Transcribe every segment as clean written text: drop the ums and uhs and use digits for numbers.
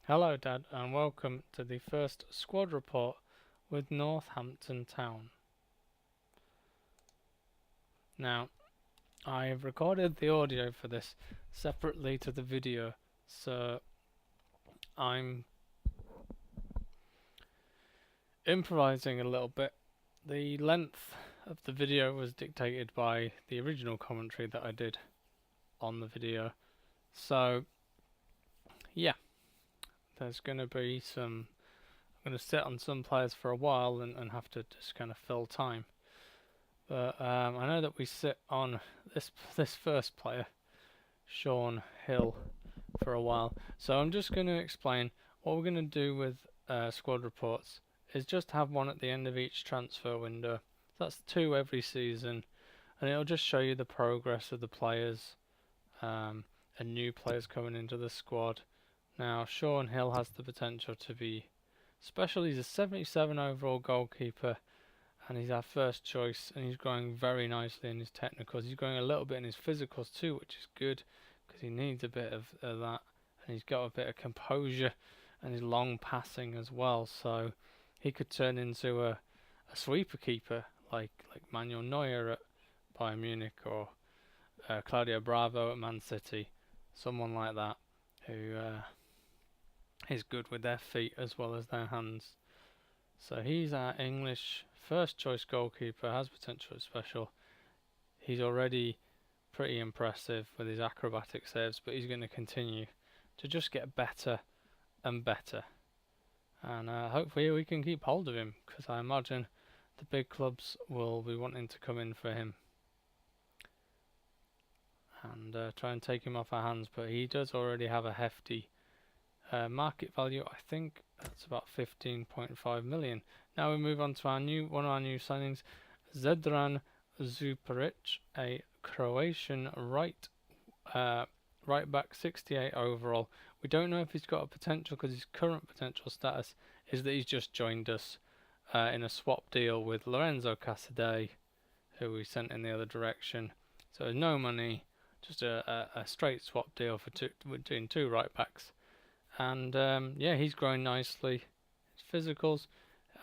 Hello, Dad, and welcome to the first squad report with Northampton Town. Now, I have recorded the audio for this separately to the video, so I'm improvising a little bit. The length of the video was dictated by the original commentary that I did on the video, so yeah, there's going to be some. I'm going to sit on some players for a while and have to just kind of fill time. But I know that we sit on this first player, Sean Hill, for a while. So I'm just going to explain what we're going to do with squad reports is just have one at the end of each transfer window. That's 2 every season, and it'll just show you the progress of the players and new players coming into the squad. Now, Sean Hill has the potential to be special. He's a 77 overall goalkeeper, and he's our first choice, and he's growing very nicely in his technicals. He's growing a little bit in his physicals too, which is good because he needs a bit of that, and he's got a bit of composure and his long passing as well, so he could turn into a sweeper keeper like Manuel Neuer at Bayern Munich or Claudio Bravo at Man City, someone like that who is good with their feet as well as their hands. So he's our English first choice goalkeeper, has potential at special. He's already pretty impressive with his acrobatic saves, but he's going to continue to just get better and better. And hopefully we can keep hold of him, because I imagine the big clubs will be wanting to come in for him and try and take him off our hands. But he does already have a hefty market value. I think that's about 15.5 million. Now we move on to one of our new signings, Zedran Zuparic, a Croatian right back, 68 overall. We don't know if he's got a potential because his current potential status is that he's just joined us in a swap deal with Lorenzo Casadei, who we sent in the other direction. So no money, just a straight swap deal for doing 2 right backs. And yeah, he's growing nicely. His physicals,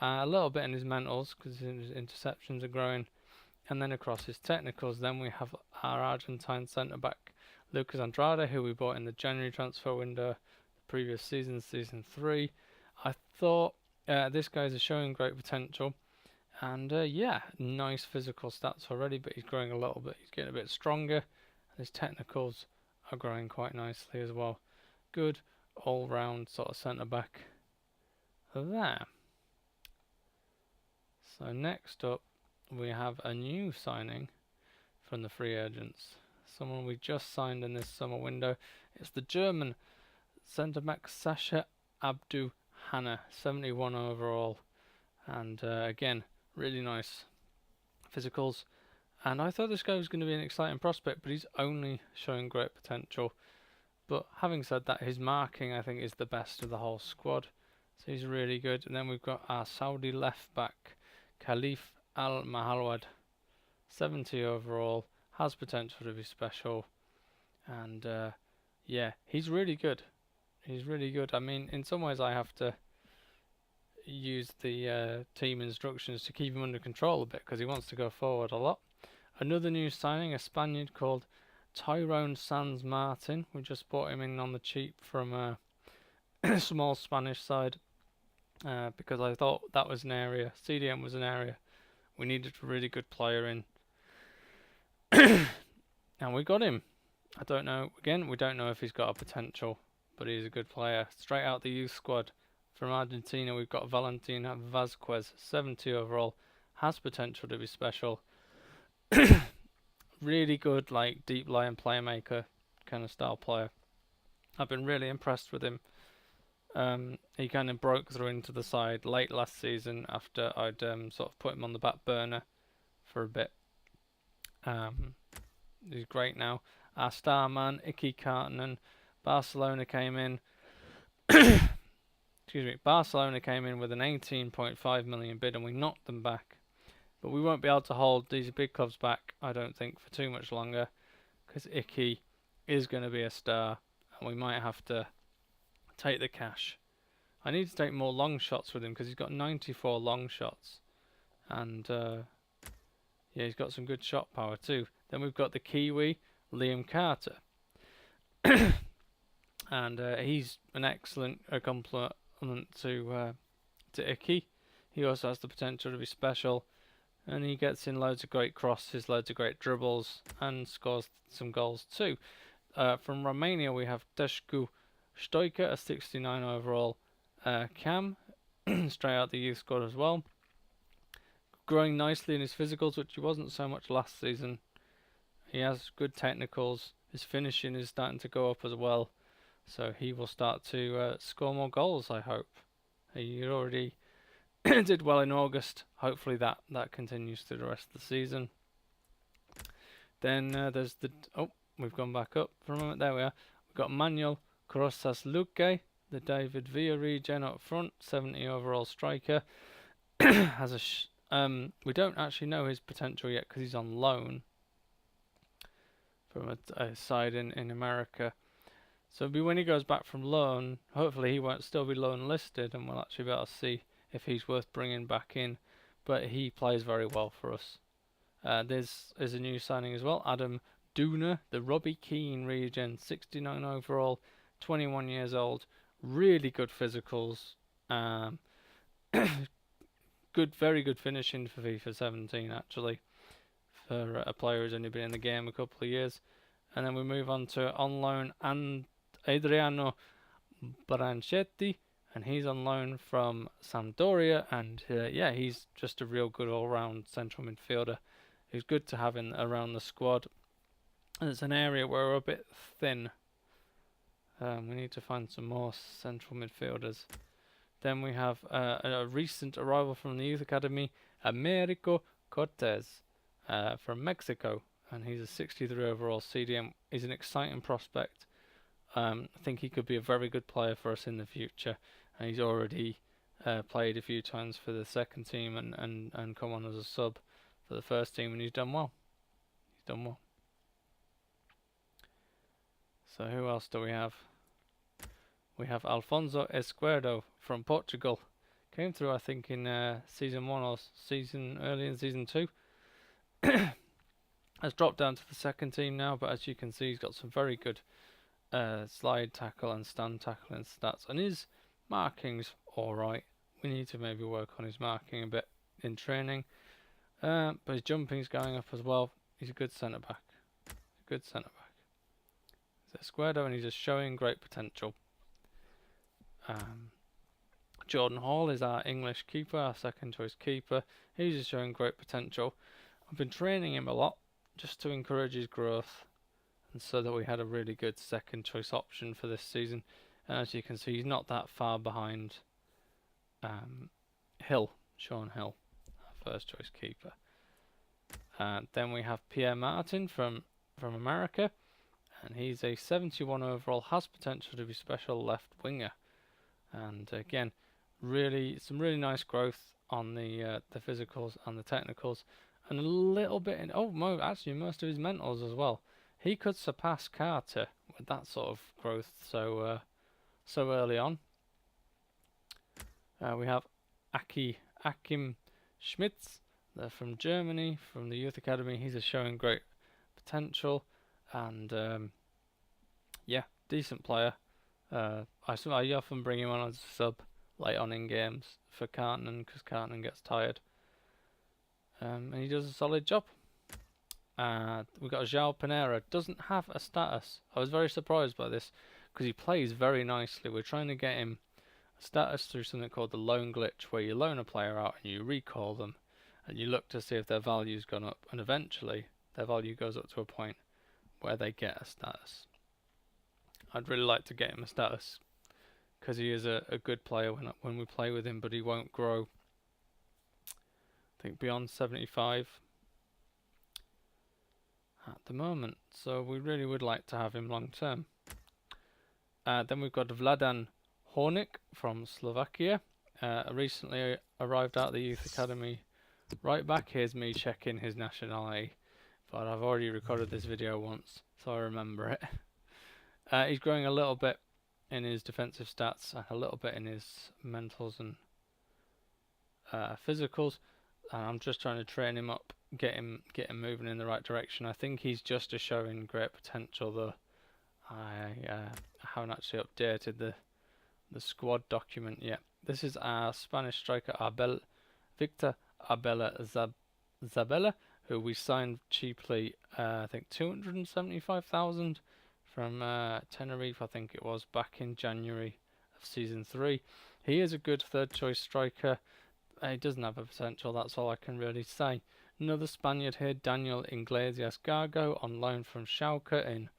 a little bit in his mentals because his interceptions are growing, and then across his technicals, then we have our Argentine centre back Lucas Andrade, who we bought in the January transfer window, the previous season, season 3. I thought this guy's showing great potential, and yeah, nice physical stats already, but he's growing a little bit. He's getting a bit stronger, and his technicals are growing quite nicely as well. Good all-round sort of centre-back there. So next up, we have a new signing from the free agents. Someone we just signed in this summer window. It's the German centre-back Sasha Abdu Hanna, 71 overall. And again, really nice physicals. And I thought this guy was going to be an exciting prospect, but he's only showing great potential. But having said that, his marking, I think, is the best of the whole squad. So he's really good. And then we've got our Saudi left back, Khalif Al Mahalwad, 70 overall, has potential to be special. And yeah, he's really good. He's really good. I mean, in some ways I have to use the team instructions to keep him under control a bit because he wants to go forward a lot. Another new signing, a Spaniard called Tyrone Sanz Martin. We just bought him in on the cheap from a small Spanish side because I thought that was an area, CDM was an area we needed a really good player in. And we got him. I don't know, again, we don't know if he's got a potential, but he's a good player. Straight out the youth squad from Argentina, we've got Valentin Vazquez, 70 overall, has potential to be special. Really good, like deep line playmaker kind of style player. I've been really impressed with him. He kind of broke through into the side late last season after I'd sort of put him on the back burner for a bit. He's great now. Our star man, Iki Kartinen, Barcelona came in. Barcelona came in with an 18.5 million bid, and we knocked them back. But we won't be able to hold these big clubs back, I don't think, for too much longer, because Iki is going to be a star, and we might have to take the cash. I need to take more long shots with him because he's got 94 long shots. And yeah, he's got some good shot power too. Then we've got the Kiwi, Liam Carter. And he's an excellent complement to Icky. He also has the potential to be special. And he gets in loads of great crosses, loads of great dribbles, and scores some goals too. From Romania we have Teșcu Stoica, a 69 overall cam, straight out the youth squad as well. Growing nicely in his physicals, which he wasn't so much last season. He has good technicals. His finishing is starting to go up as well. So he will start to score more goals, I hope. He already did well in August. Hopefully that continues through the rest of the season. Then there's the... Oh, we've gone back up for a moment. There we are. We've got Manuel Corosas-Luque, the David Villa regen up front, 70 overall striker. Has a... we don't actually know his potential yet because he's on loan from a side in America. So when he goes back from loan, hopefully he won't still be loan listed, and we'll actually be able to see if he's worth bringing back in. But he plays very well for us. There's a new signing as well, Adam Duna, the Robbie Keane regen, 69 overall, 21 years old, really good physicals, very good finishing for FIFA 17 actually, for a player who's only been in the game a couple of years. And then we move on to on loan and Adriano Branchetti, and he's on loan from Sampdoria, and yeah, he's just a real good all-round central midfielder. He's good to have in around the squad. And it's an area where we're a bit thin. We need to find some more central midfielders. Then we have a recent arrival from the youth academy, Americo Cortez, from Mexico, and he's a 63 overall CDM. He's an exciting prospect. I think he could be a very good player for us in the future, and he's already played a few times for the second team and come on as a sub for the first team, and he's done well. So who else do we have? We have Alfonso Esquerdo from Portugal. Came through, I think, in season 1 or early in season 2. Has dropped down to the second team now, but as you can see, he's got some very good slide tackle and stand tackling stats, and his marking's alright. We need to maybe work on his marking a bit in training, but his jumping's going up as well. He's a good centre back. He's Esquerdo, and he's just showing great potential. Jordan Hall is our English keeper, our second choice keeper. He's just showing great potential. I've been training him a lot just to encourage his growth, and so that we had a really good second choice option for this season. And as you can see, he's not that far behind Sean Hill, our first choice keeper. Then we have Pierre Martin from America, and he's a 71 overall, has potential to be special left winger. And again, some really nice growth on the physicals and the technicals, and a little bit in actually most of his mentals as well. He could surpass Carter with that sort of growth so early on. We have Achim Schmitz from Germany, from the youth academy. He's showing great potential, and yeah, decent player. I often bring him on as a sub late on in games for Cartnan, because Cartnan gets tired, and he does a solid job. We've got João Pereira, doesn't have a status. I was very surprised by this because he plays very nicely. We're trying to get him a status through something called the loan glitch, where you loan a player out and you recall them and you look to see if their value's gone up, and eventually their value goes up to a point where they get a status. I'd really like to get him a status because he is a good player when we play with him, but he won't grow, I think, beyond 75 at the moment, so we really would like to have him long term. Then we've got Vladan Hornik from Slovakia, recently arrived at the youth academy right back. Here's me checking his nationality, but I've already recorded this video once, so I remember it. He's growing a little bit in his defensive stats and a little bit in his mentals and physicals. And I'm just trying to train him up, get him moving in the right direction. I think he's just showing great potential, though. I haven't actually updated the squad document yet. This is our Spanish striker Victor Abella Zabella, who we signed cheaply. I think 275,000 from Tenerife. I think it was back in January of season 3. He is a good third choice striker. He doesn't have a potential, that's all I can really say. Another Spaniard here, Daniel Iglesias Gargo, on loan from Schalke in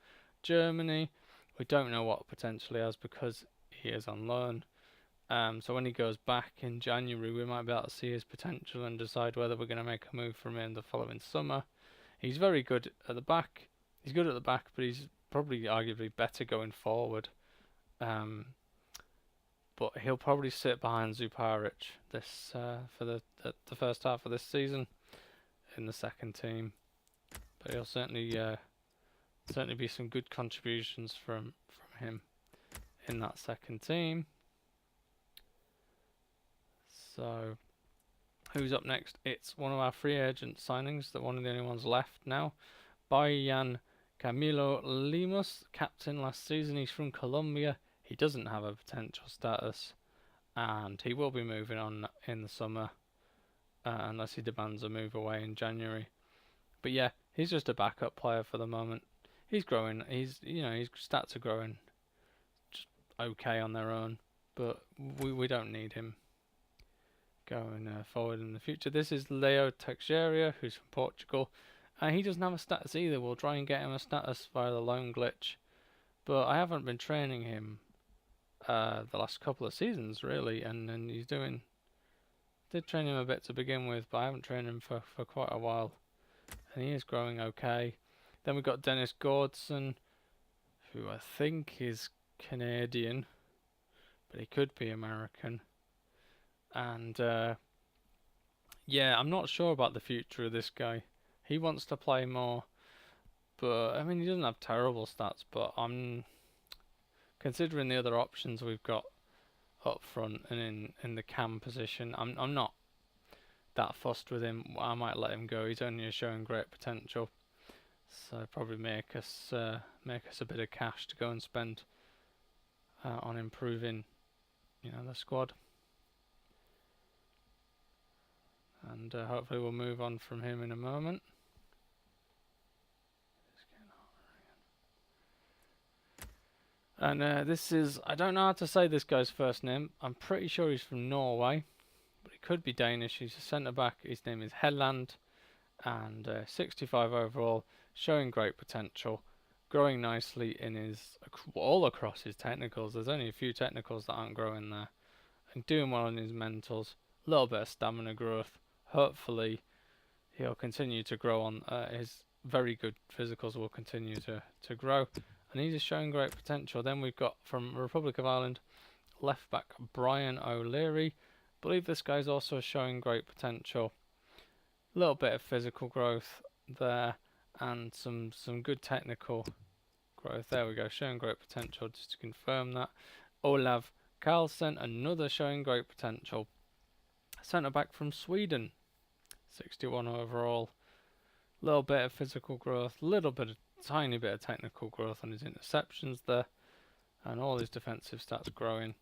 Germany. We don't know what potential he has because he is on loan. So when he goes back in January, we might be able to see his potential and decide whether we're going to make a move from him the following summer. He's very good at the back. He's good at the back, but he's probably arguably better going forward. But he'll probably sit behind Zuparic this for the first half of this season in the second team. But he'll certainly be some good contributions from him in that second team. So who's up next? It's one of our free agent signings, one of the only ones left now. Bayan Camilo Lemus, captain last season. He's from Colombia. He doesn't have a potential status, and he will be moving on in the summer, unless he demands a move away in January. But yeah, he's just a backup player for the moment. He's growing. His stats are growing, just okay on their own. But we don't need him going forward in the future. This is Leo Teixeira, who's from Portugal. He doesn't have a status either. We'll try and get him a status via the loan glitch, but I haven't been training him the last couple of seasons really, and he's did train him a bit to begin with, but I haven't trained him for quite a while, and he is growing okay. Then we've got Dennis Gordson, who I think is Canadian, but he could be American. And yeah, I'm not sure about the future of this guy. He wants to play more, but I mean, he doesn't have terrible stats, but I'm considering the other options we've got up front and in the cam position, I'm not that fussed with him. I might let him go. He's only showing great potential, so probably make us a bit of cash to go and spend on improving, the squad. And hopefully we'll move on from him in a moment. And this is, I don't know how to say this guy's first name. I'm pretty sure he's from Norway, but he could be Danish. He's a centre back. His name is Helland, and 65 overall, showing great potential, growing nicely in his all across his technicals. There's only a few technicals that aren't growing there, and doing well in his mentals. A little bit of stamina growth. Hopefully, he'll continue to grow on his very good physicals will continue to grow. And he's just showing great potential. Then we've got from Republic of Ireland, left back Brian O'Leary. I believe this guy's also showing great potential. A little bit of physical growth there, and some good technical growth. There we go, showing great potential. Just to confirm that, Olav Karlsson, another showing great potential. Centre back from Sweden, 61 overall. Little bit of physical growth, tiny bit of technical growth on his interceptions there, and all his defensive stats growing.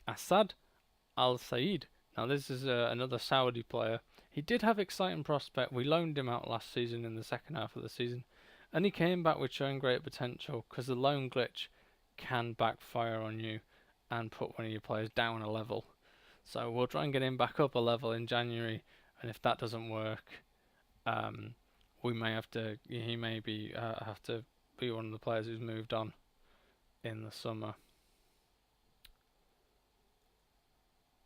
Asad Al Said. Now this is another Saudi player. He did have exciting prospect. We loaned him out last season in the second half of the season, and he came back with showing great potential, because the loan glitch can backfire on you and put one of your players down a level. So we'll try and get him back up a level in January, and if that doesn't work, we may have to. He may be have to be one of the players who's moved on in the summer,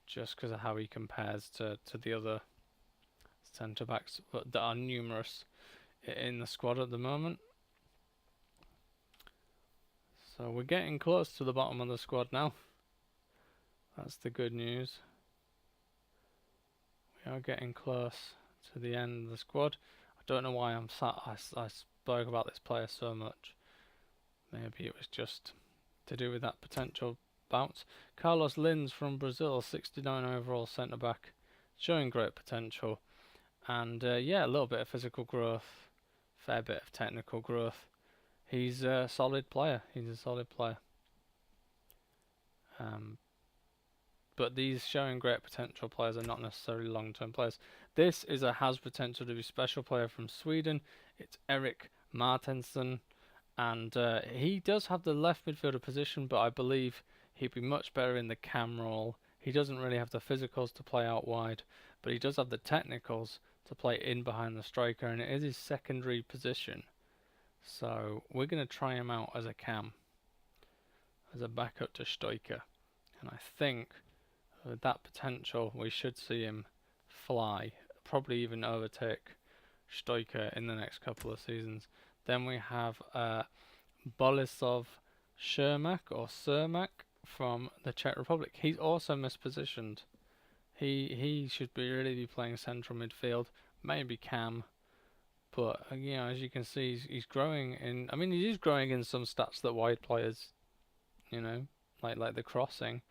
just because of how he compares to the other centre backs that are numerous in the squad at the moment. So we're getting close to the bottom of the squad now. That's the good news. We are getting close to the end of the squad. I don't know why I spoke about this player so much. Maybe it was just to do with that potential bounce. Carlos Lins from Brazil, 69 overall centre back, showing great potential, and yeah, a little bit of physical growth, fair bit of technical growth. He's a solid player. He's a solid player. But these showing great potential players are not necessarily long-term players. This is a has potential to be special player from Sweden. It's Erik Martensson, and he does have the left midfielder position, but I believe he'd be much better in the cam role. He doesn't really have the physicals to play out wide, but he does have the technicals to play in behind the striker, and it is his secondary position. So we're going to try him out as a cam, as a backup to Stoiker, and I think with that potential we should see him fly, probably even overtake Stoiker in the next couple of seasons. Then we have Boleslav Shermak or Cermak from the Czech Republic. He's also mispositioned. He should really be playing central midfield, maybe cam. But you know, as you can see, he's growing in. I mean, he is growing in some stats that wide players, you know, like the crossing,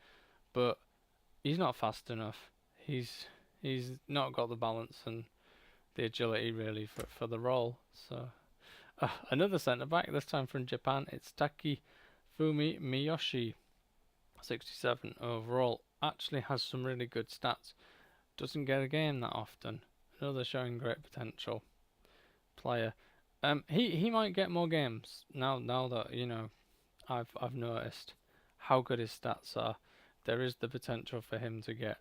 but he's not fast enough. He's not got the balance and the agility really for the role. So another centre back, this time from Japan. It's Taki Fumi Miyoshi, 67 overall. Actually has some really good stats. Doesn't get a game that often. Another showing great potential player. He might get more games now that, you know, I've noticed how good his stats are. There is the potential for him to get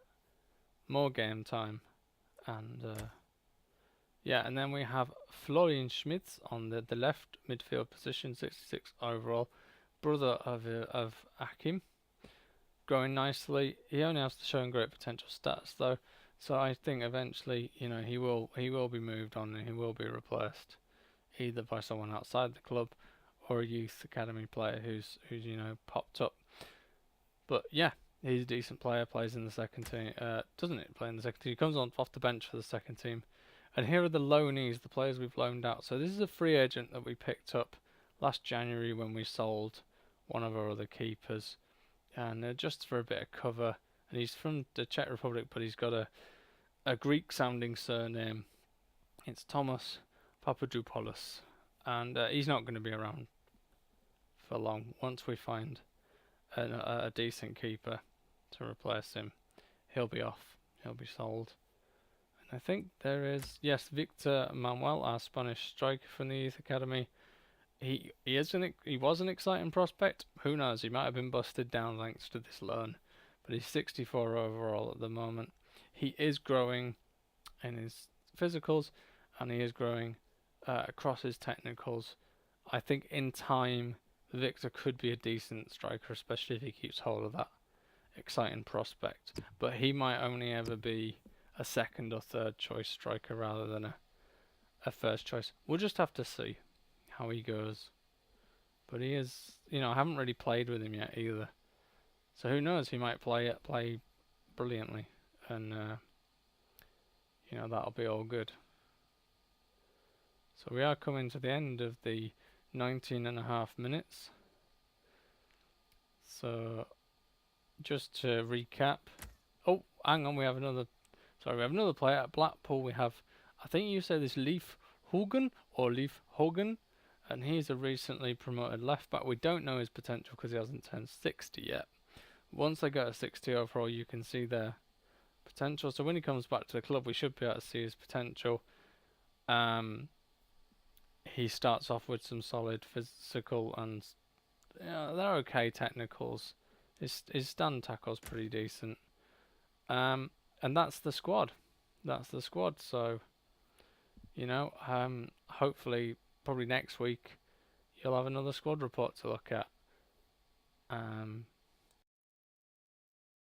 more game time, and yeah. And then we have Florian Schmitz on the left midfield position, 66 overall, brother of Akim, growing nicely. He only has to show great potential stats though, so I think eventually, you know, he will be moved on and he will be replaced either by someone outside the club or a youth academy player who's you know popped up. But yeah, he's a decent player, plays in the second team. Doesn't play in the second team? He comes on off the bench for the second team. And here are the loanees, the players we've loaned out. So this is a free agent that we picked up last January when we sold one of our other keepers. And just for a bit of cover. And he's from the Czech Republic, but he's got a Greek-sounding surname. It's Thomas Papadopoulos. And he's not going to be around for long. Once we find a decent keeper to replace him, he'll be off. He'll be sold. And I think there is, yes, Victor Manuel, our Spanish striker from the youth academy. He was an exciting prospect. Who knows? He might have been busted down thanks to this loan. But he's 64 overall at the moment. He is growing in his physicals, and he is growing across his technicals. I think in time, Victor could be a decent striker, especially if he keeps hold of that exciting prospect. But he might only ever be a second or third choice striker rather than a first choice. We'll just have to see how he goes. But he is, you know, I haven't really played with him yet either. So who knows, he might play brilliantly. And, you know, that'll be all good. So we are coming to the end of the 19.5 minutes. So just to recap. Oh, hang on, we have another player at Blackpool. We have, I think you say this, Leif Hogan or Leif Hogan, and he's a recently promoted left back. We don't know his potential because he hasn't turned 60 yet. Once they get a 60 overall, you can see their potential. So when he comes back to the club, we should be able to see his potential. He starts off with some solid physical and they're okay technicals. His stand tackle's pretty decent. And that's the squad. So, you know, hopefully, probably next week, you'll have another squad report to look at.